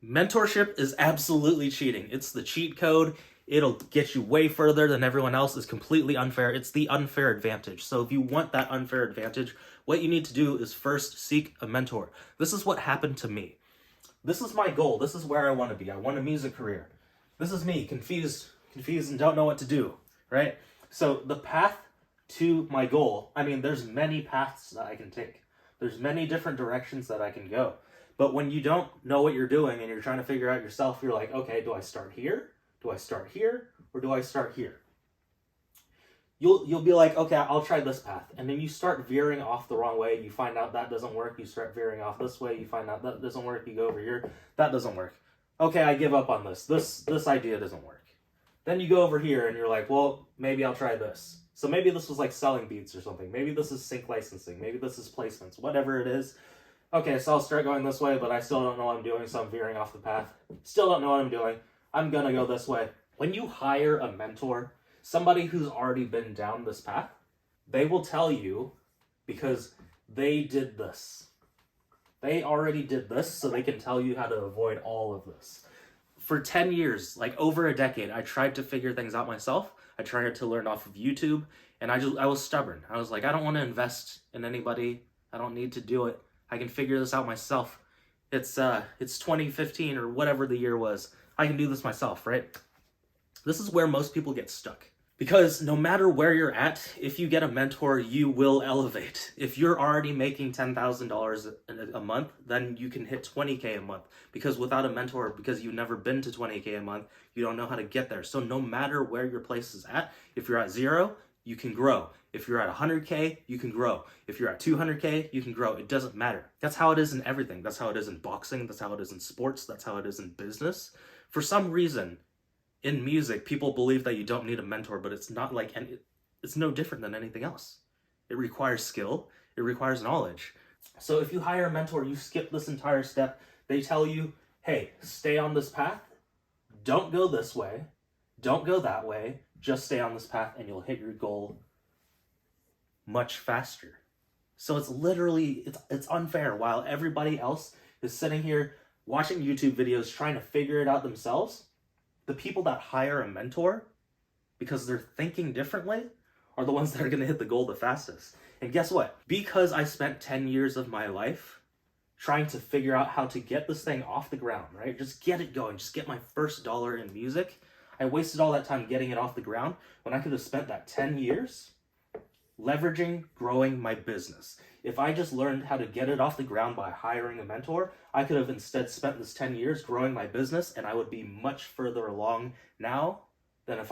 Mentorship is absolutely cheating. It's the cheat code. It'll get you way further than everyone else. Is completely unfair. It's the unfair advantage. So if you want that unfair advantage, what you need to do is first seek a mentor. This is what happened to me. This is my goal. This is where I want to be. I want a music career. This is me, confused and don't know what to do, right? So the path to my goal, I mean, there's many paths that I can take. There's many different directions that I can go. But when you don't know what you're doing and you're trying to figure out yourself, you're like, okay, do I start here? Do I start here? Or do I start here? You'll be like, okay, I'll try this path. And then you start veering off the wrong way. You find out that doesn't work. You start veering off this way. You find out that doesn't work. You go over here. That doesn't work. Okay, I give up on this. This idea doesn't work. Then you go over here and you're like, well, maybe I'll try this. So maybe this was like selling beats or something. Maybe this is sync licensing. Maybe this is placements. Whatever it is. Okay, so I'll start going this way, but I still don't know what I'm doing, so I'm veering off the path. Still don't know what I'm doing. I'm gonna go this way. When you hire a mentor, somebody who's already been down this path, they will tell you because they did this. They already did this, so they can tell you how to avoid all of this. For 10 years, like over a decade, I tried to figure things out myself. I tried to learn off of YouTube, and I was stubborn. I was like, I don't want to invest in anybody. I don't need to do it. I can figure this out myself. It's 2015 or whatever the year was. I can do this myself, right? This is where most people get stuck. Because no matter where you're at, if you get a mentor, you will elevate. If you're already making $10,000 a month, then you can hit 20K a month. Because without a mentor, because you've never been to 20K a month, you don't know how to get there. So no matter where your place is at, if you're at 0, you can grow. If you're at 100K, you can grow. If you're at 200K, you can grow. It doesn't matter. That's how it is in everything. That's how it is in boxing. That's how it is in sports. That's how it is in business. For some reason, in music, people believe that you don't need a mentor, but it's not like, and it's no different than anything else. It requires skill. It requires knowledge. So if you hire a mentor, you skip this entire step. They tell you, hey, stay on this path. Don't go this way. Don't go that way. Just stay on this path and you'll hit your goal much faster. So it's literally, it's unfair. While everybody else is sitting here watching YouTube videos trying to figure it out themselves, the people that hire a mentor because they're thinking differently are the ones that are going to hit the goal the fastest. And guess what? Because I spent 10 years of my life trying to figure out how to get this thing off the ground, right? Just get it going. Just get my first dollar in music. I wasted all that time getting it off the ground when I could have spent that 10 years leveraging, growing my business. If I just learned how to get it off the ground by hiring a mentor, I could have instead spent this 10 years growing my business, and I would be much further along now than I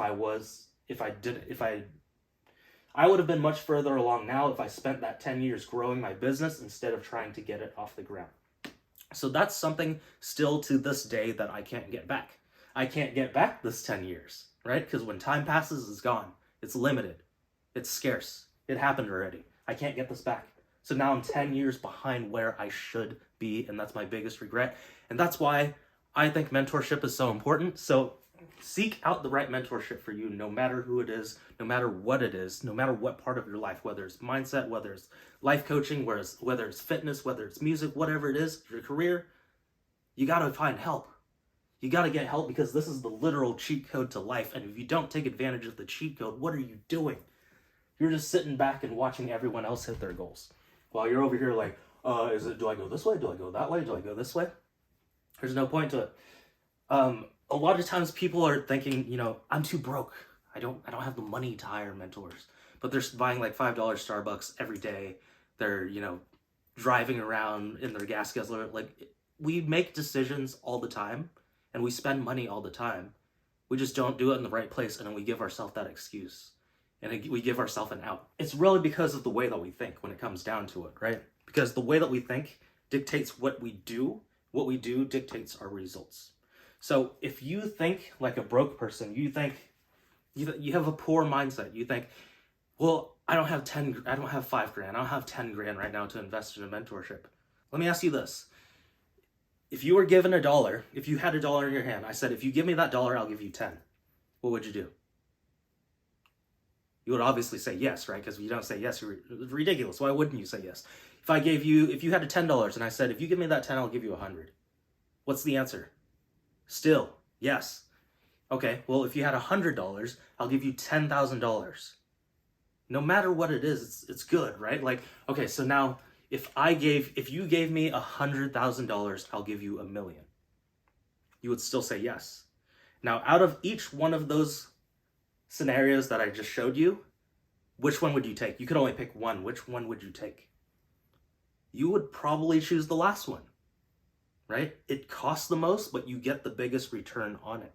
would have been much further along now if I spent that 10 years growing my business instead of trying to get it off the ground. So that's something still to this day that I can't get back. I can't get back this 10 years, right? Because when time passes, it's gone. It's limited. It's scarce. It happened already. I can't get this back. So now I'm 10 years behind where I should be, and that's my biggest regret. And that's why I think mentorship is so important. So seek out the right mentorship for you, no matter who it is, no matter what it is, no matter what part of your life, whether it's mindset, whether it's life coaching, whether it's fitness, whether it's music, whatever it is, your career, you got to find help. You got to get help because this is the literal cheat code to life. And if you don't take advantage of the cheat code, what are you doing? You're just sitting back and watching everyone else hit their goals. While you're over here like, do I go this way? Do I go that way? Do I go this way? There's no point to it. A lot of times people are thinking, I'm too broke. I don't have the money to hire mentors. But they're buying like $5 Starbucks every day. They're, driving around in their gas guzzler. Like, we make decisions all the time and we spend money all the time. We just don't do it in the right place, and then we give ourselves that excuse. And we give ourselves an out. It's really because of the way that we think when it comes down to it, right? Because the way that we think dictates what we do. What we do dictates our results. So if you think like a broke person, you think you have a poor mindset. You think, well, I don't have $5,000. I don't have 10 grand right now to invest in a mentorship. Let me ask you this. If you were given $1, if you had $1 in your hand, I said, if you give me that $1, I'll give you 10. What would you do? You would obviously say yes, right? Because if you don't say yes, you're ridiculous. Why wouldn't you say yes? If you had $10 and I said, if you give me that 10, I'll give you 100. What's the answer? Still, yes. Okay, well, if you had $100, I'll give you $10,000. No matter what it is, it's good, right? Like, okay, so now if you gave me $100,000, I'll give you $1 million. You would still say yes. Now, out of each one of those scenarios that I just showed you, which one would you take? You could only pick one. Which one would you take? You would probably choose the last one, right? It costs the most, but you get the biggest return on it.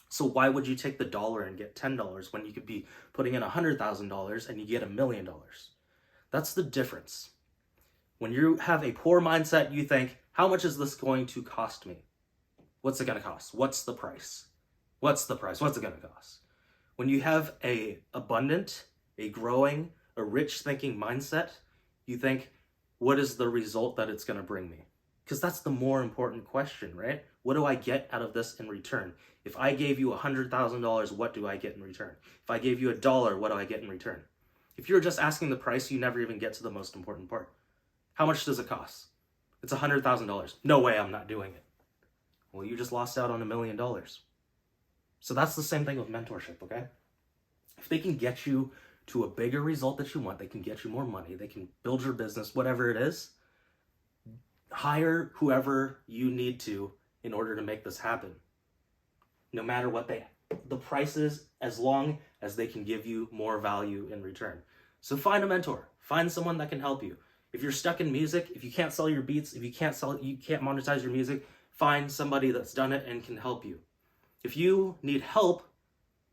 So why would you take the dollar and get $10 when you could be putting in $100,000 and you get $1 million? That's the difference. When you have a poor mindset, you think, how much is this going to cost me? What's it going to cost? What's the price? What's the price? What's it going to cost? When you have a abundant, a growing, a rich thinking mindset, you think, what is the result that it's going to bring me? Because that's the more important question, right? What do I get out of this in return? If I gave you $100,000, what do I get in return? If I gave you $1, what do I get in return? If you're just asking the price, you never even get to the most important part. How much does it cost? It's $100,000. No way, I'm not doing it. Well, you just lost out on $1 million. So that's the same thing with mentorship, okay? If they can get you to a bigger result that you want, they can get you more money, they can build your business, whatever it is, hire whoever you need to in order to make this happen. No matter what the price is, as long as they can give you more value in return. So find a mentor, find someone that can help you. If you're stuck in music, if you can't sell your beats, if you can't monetize your music, find somebody that's done it and can help you. If you need help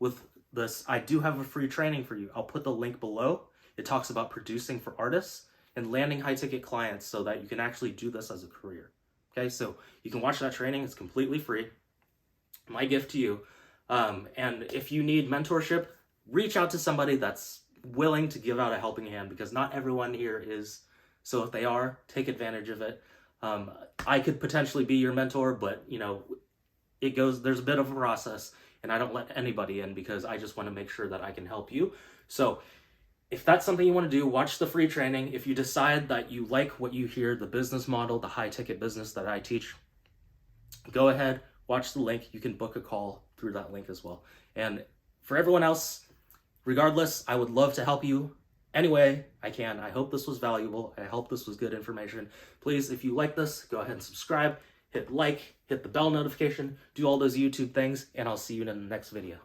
with this, I do have a free training for you. I'll put the link below. It talks about producing for artists and landing high-ticket clients so that you can actually do this as a career. Okay, so you can watch that training. It's completely free. My gift to you. And if you need mentorship, reach out to somebody that's willing to give out a helping hand, because not everyone here is. So if they are, take advantage of it. I could potentially be your mentor, but there's a bit of a process, and I don't let anybody in because I just want to make sure that I can help you. So if that's something you want to do, watch the free training. If you decide that you like what you hear, the business model, the high ticket business that I teach, go ahead, watch the link. You can book a call through that link as well. And for everyone else, regardless, I would love to help you any way I can. I hope this was valuable. I hope this was good information. Please, if you like this, go ahead and subscribe, hit like, hit the bell notification, do all those YouTube things, and I'll see you in the next video.